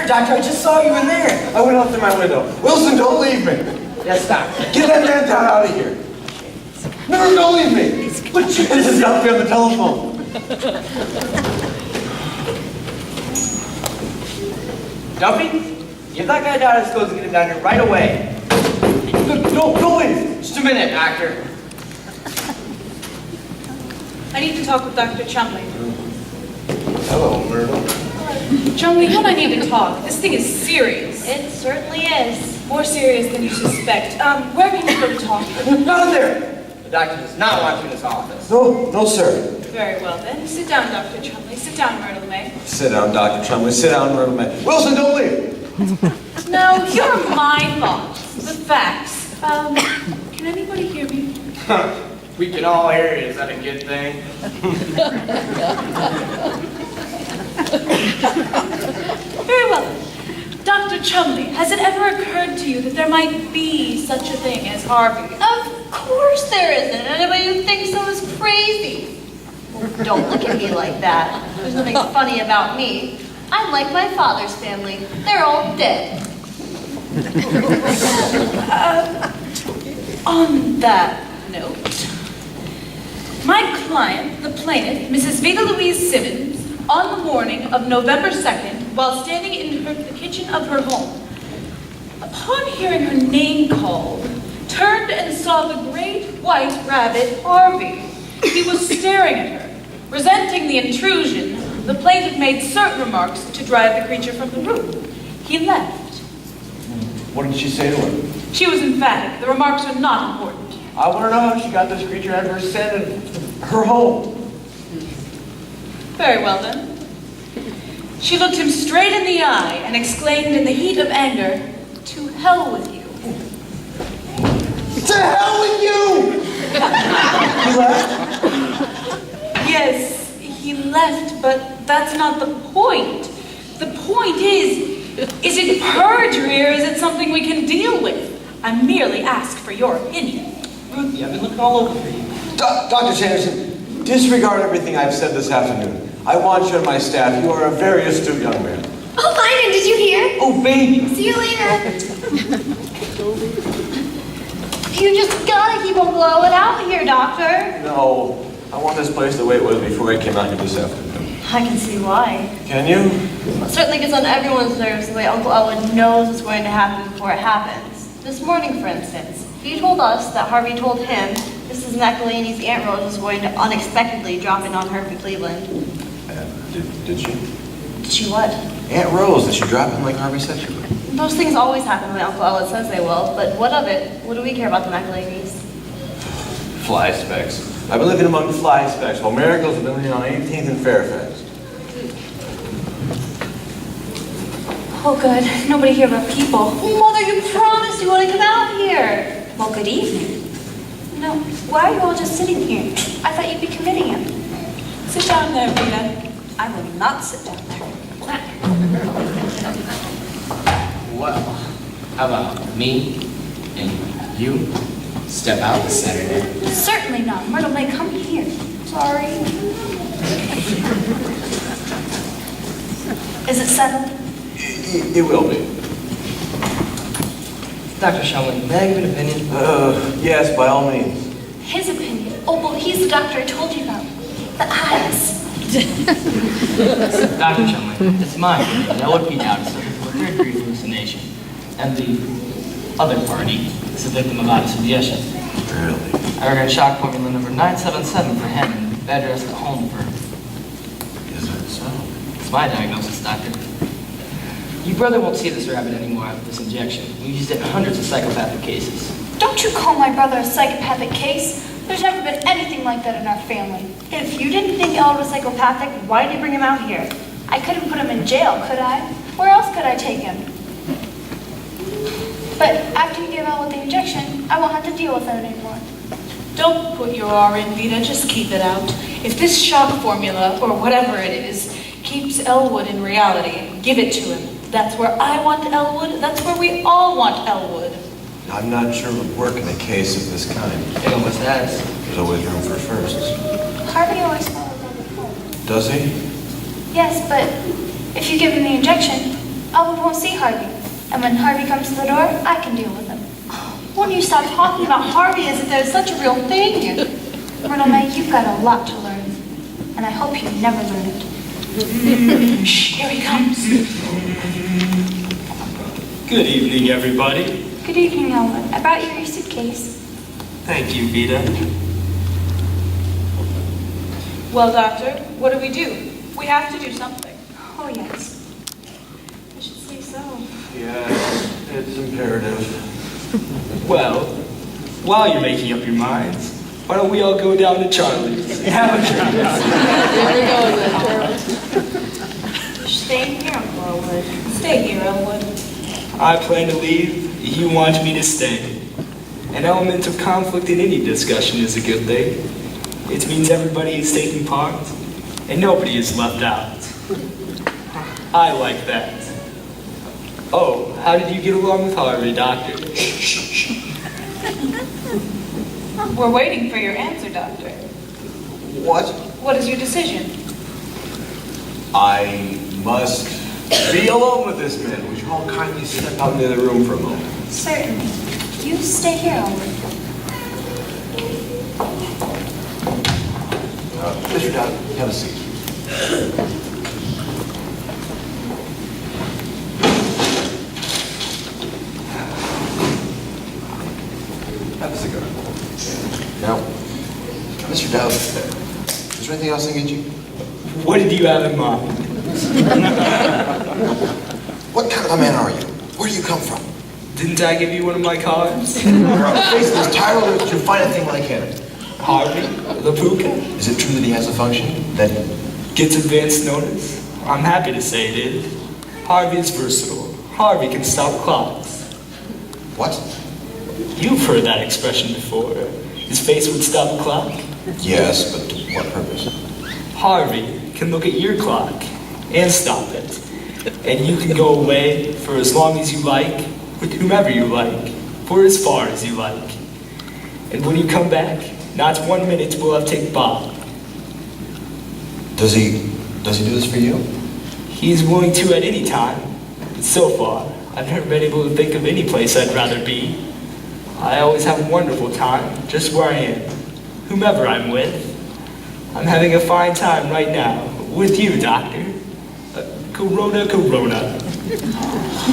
there, Doctor. I just saw you in there. I went out through my window. Wilson, don't leave me. Yes, Doctor. Get that man down out of here. No, don't leave me. But this is Humphrey on the telephone. Duffy, get that guy down to school to get him down here right away. Don't leave. Just a minute, Doctor. I need to talk with Dr. Chumley. Hello, Myrtle. Chumley, you and I need to talk. This thing is serious. It certainly is. More serious than you suspect. Where can you go to talk? Not there. The doctor does not want you in his office. No, sir. Very well, then. Sit down, Dr. Chumley. Sit down, Myrtle Mae. Sit down, Dr. Chumley. Sit down, Myrtle Mae. Wilson, don't leave. No, here are my thoughts. The facts. Can anybody hear me? We can all hear you. Is that a good thing? Very well. Dr. Chumley, has it ever occurred to you that there might be such a thing as Harvey? Of course there isn't. Anybody who thinks so is crazy. Well, don't look at me like that. There's nothing funny about me. I'm like my father's family. They're all dead. On that note, my client, the plaintiff, Mrs. Veta Louise Simmons, on the morning of November 2nd, while standing in the kitchen of her home, upon hearing her name called, turned and saw the great white rabbit Harvey. He was staring at her. Resenting the intrusion, the plaintiff made certain remarks to drive the creature from the room. He left. What did she say to him? She was emphatic. The remarks are not important. I want to know how she got this creature out of her scent in her home. Very well, then. She looked him straight in the eye and exclaimed in the heat of anger, "To hell with you." To hell with you! He left? Yes, he left, but that's not the point. The point is it perjury or is it something we can deal with? I merely ask for your opinion. Ruthie, I've been looking all over for you. Dr. Sanderson, disregard everything I've said this afternoon. I want you on my staff. You are a very astute young man. Oh, Lyman, did you hear? Oh, baby. See you later. You just gotta keep on blowing out here, Doctor. No, I want this place the way it was before I came out here this afternoon. I can see why. Can you? Well, it certainly gets on everyone's nerves the way Uncle Elwood knows what's going to happen before it happens. This morning, for instance, he told us that Harvey told him Mrs. McElhaney's Aunt Rose was going to unexpectedly drop in on her from Cleveland. Did she? Did she what? Aunt Rose, did she drop in like Harvey said she would? Those things always happen when Uncle Elwood says they will, but what of it? What do we care about the McElhaneys? Fly specks. I've been living among fly specks while miracles have been living on 18th and Fairfax. Oh, good. Nobody here but people. Mother, you promised you want to come out here. Well, good evening. No, why are you all just sitting here? I thought you'd be committing him. Sit down there, Vita. I will not sit down there. Well, how about me and you step out this Saturday? Certainly not. Myrtle Mae, come here. Sorry. Is it settled? It will be. Dr. Chumley, may I give an opinion? Yes, by all means. His opinion. Oh, well, he's the doctor I told you about. The eyes. Dr. Chumley, it's my opinion. Elwood P. Dowd is subject to a third-degree hallucination, and the other party is a victim of autosuggestion. Really? I recommend shock formula number 977 for him and bed rest at home for... Is that so? It's my diagnosis, doctor. Your brother won't see this rabbit anymore after this injection. We've used it in hundreds of psychopathic cases. Don't you call my brother a psychopathic case. There's never been anything like that in our family. If you didn't think Elwood was psychopathic, why did you bring him out here? I couldn't put him in jail, could I? Where else could I take him? But after you give Elwood the injection, I won't have to deal with it anymore. Don't put your R in, Vita. Just keep it out. If this shock formula, or whatever it is, keeps Elwood in reality, give it to him. That's where I want Elwood. That's where we all want Elwood. I'm not sure it would work in a case of this kind. It almost has. There's always room for firsts. Harvey always follows on the phone. Does he? Yes, but if you give him the injection, Elwood won't see Harvey. And when Harvey comes to the door, I can deal with him. Won't you stop talking about Harvey as if there's such a real thing? Myrtle Mae, you've got a lot to learn. And I hope you never learn it. Shh, here he comes. Good evening, everybody. Good evening, Elwood. I brought you your suitcase. Thank you, Veta. Well, Doctor, what do? We have to do something. Oh, yes. I should say so. Yeah, it's imperative. Well, while you're making up your minds, why don't we all go down to Charlie's and have a drink? Stay here, Uncle Elwood. Stay here, Elwood. I plan to leave. You want me to stay. An element of conflict in any discussion is a good thing. It means everybody is taking part, and nobody is left out. I like that. Oh, how did you get along with Harvey, Doctor? We're waiting for your answer, Doctor. What? What is your decision? I must be alone with this man. Would you all kindly step out into the room for a moment? Certainly. You stay here, Elwood. Mr. Dowd, have a seat. Have a cigar. Now, Mr. Dowd, is there anything else I can get you? What did you have in mind? What kind of a man are you? Where do you come from? Didn't I give you one of my cards? You're on the face of this tire to find a thing like him. Harvey, the Buchanan, Is it true that he has a function? That gets advance notice? I'm happy to say it is. Harvey is versatile. Harvey can stop clocks. what? You've heard that expression before. His face would stop a clock. Yes, but to what purpose? Harvey can look at your clock and stop it. And you can go away for as long as you like, with whomever you like, for as far as you like. And when you come back, not 1 minute will have ticked by. Does he do this for you? He's willing to at any time. But so far, I've never been able to think of any place I'd rather be. I always have a wonderful time, just where I am, whomever I'm with. I'm having a fine time right now, with you, Doctor. Corona.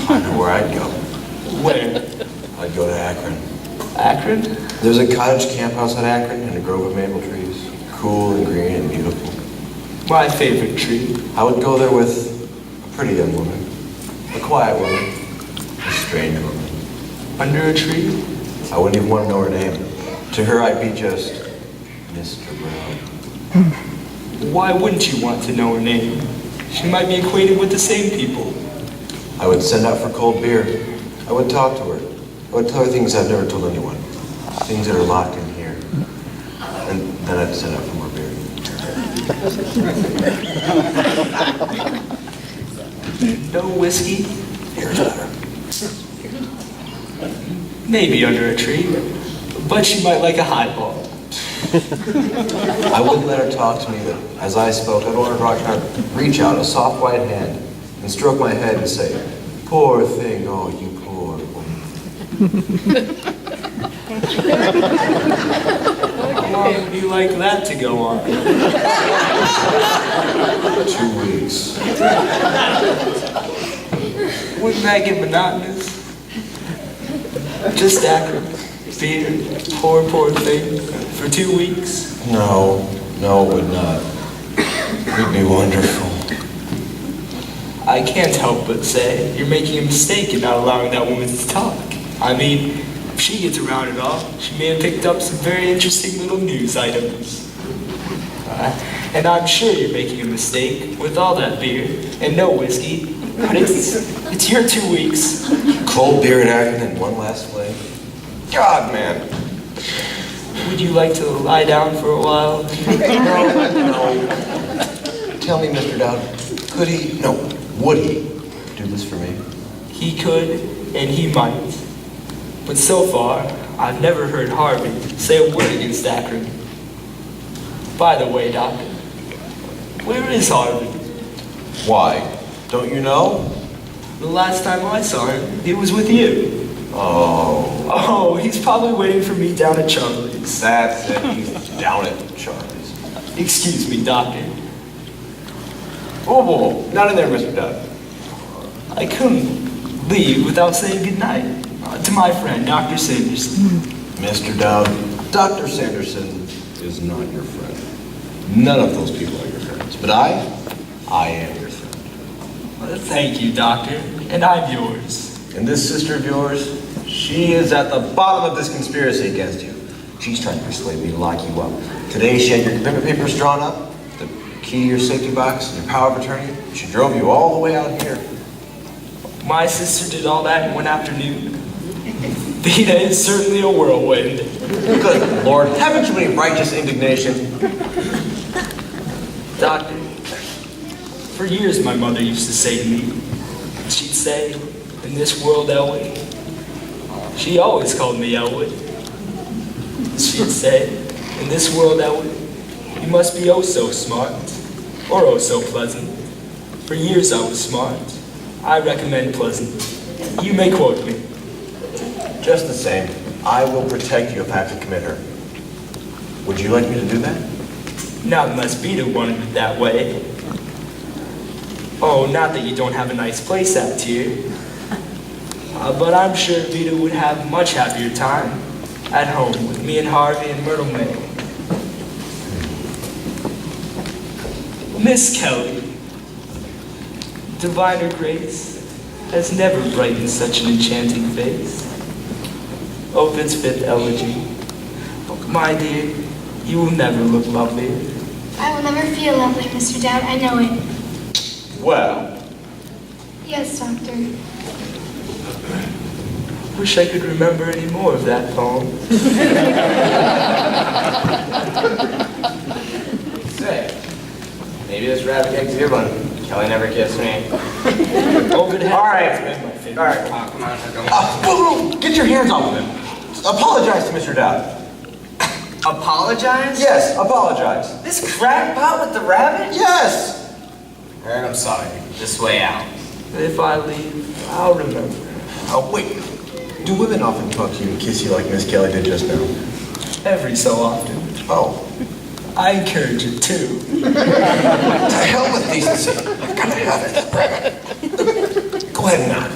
I know where I'd go. Where? I'd go to Akron. Akron? There's a cottage camp house at Akron and a grove of maple trees. Cool and green and beautiful. My favorite tree. I would go there with a pretty young woman. A quiet woman. A strange woman. Under a tree? I wouldn't even want to know her name. To her, I'd be just Mr. Brown. Why wouldn't you want to know her name? She might be acquainted with the same people. I would send out for cold beer. I would talk to her. I would tell her things I've never told anyone. Things that are locked in here. And then I'd send out for more beer. No whiskey? Here's better. Maybe under a tree. But she might like a highball. I wouldn't let her talk to me, but as I spoke, I'd want her to reach out a soft white hand and stroke my head and say, "Poor thing, oh, you poor woman." How long would you like that to go on? 2 weeks. Wouldn't that get monotonous? Just Akron, beer, poor thing, for 2 weeks? No, it would not. It'd be wonderful. I can't help but say you're making a mistake in not allowing that woman to talk. I mean, if she gets around at all, she may have picked up some very interesting little news items. And I'm sure you're making a mistake with all that beer and no whiskey, but it's your 2 weeks. Cold beer at Akron and one last flame. God, man. Would you like to lie down for a while? No. Tell me, Mr. Dowd, would he do this for me? He could, and he might. But so far, I've never heard Harvey say a word against Akron. By the way, Doctor, where is Harvey? Why? Don't you know? The last time I saw him, he was with you. Oh, Oh, he's probably waiting for me down at Chumley's. that's it. He's down at Charlie's. Excuse me, Doctor. Whoa. Not in there, Mr. Dowd. I couldn't leave without saying goodnight to my friend, Dr. Sanderson. Mr. Dowd, Dr. Sanderson is not your friend. None of those people are your friends. But I am your friend. Well, thank you, Doctor, and I'm yours. And this sister of yours, she is at the bottom of this conspiracy against you. She's trying to persuade me to lock you up. Today she had your commitment papers drawn up, the key to your safety box, and your power of attorney. She drove you all the way out here. My sister did all that in one afternoon. Veta is certainly a whirlwind. Good Lord, haven't you any righteous indignation? Doctor, for years my mother used to say to me, she'd say, in this world, Elwood. She always called me Elwood. She'd say, in this world, Elwood, you must be oh so smart, or oh so pleasant. For years I was smart. I recommend pleasant. You may quote me. Just the same, I will protect you if I have to commit her. Would you like me to do that? Not unless Veta wanted it that way. Oh, not that you don't have a nice place out here. But I'm sure Veta would have a much happier time at home with me and Harvey and Myrtle Mae. Miss Kelly, diviner grace, has never brightened such an enchanting face. Ovid's fifth elegy. My dear, you will never look lovelier. I will never feel lovely, Mr. Dowd. I know it. Well, Yes, Doctor. Wish I could remember any more of that poem. Say, maybe this rabbit cake's a good one. Kelly never kissed me. Ovid has All right. been my favorite. All right, come on, go. whoa, get your hands off of him. Apologize to Mr. Dowd. Apologize? Yes, apologize. This crackpot with the rabbit? Yes! All right, I'm sorry. This way out. If I leave, I'll remember. Oh, wait. Do women often talk to you and kiss you like Miss Kelly did just now? Every so often. Oh. I encourage it too. To hell with decency. I've got to have it. Go ahead and nod.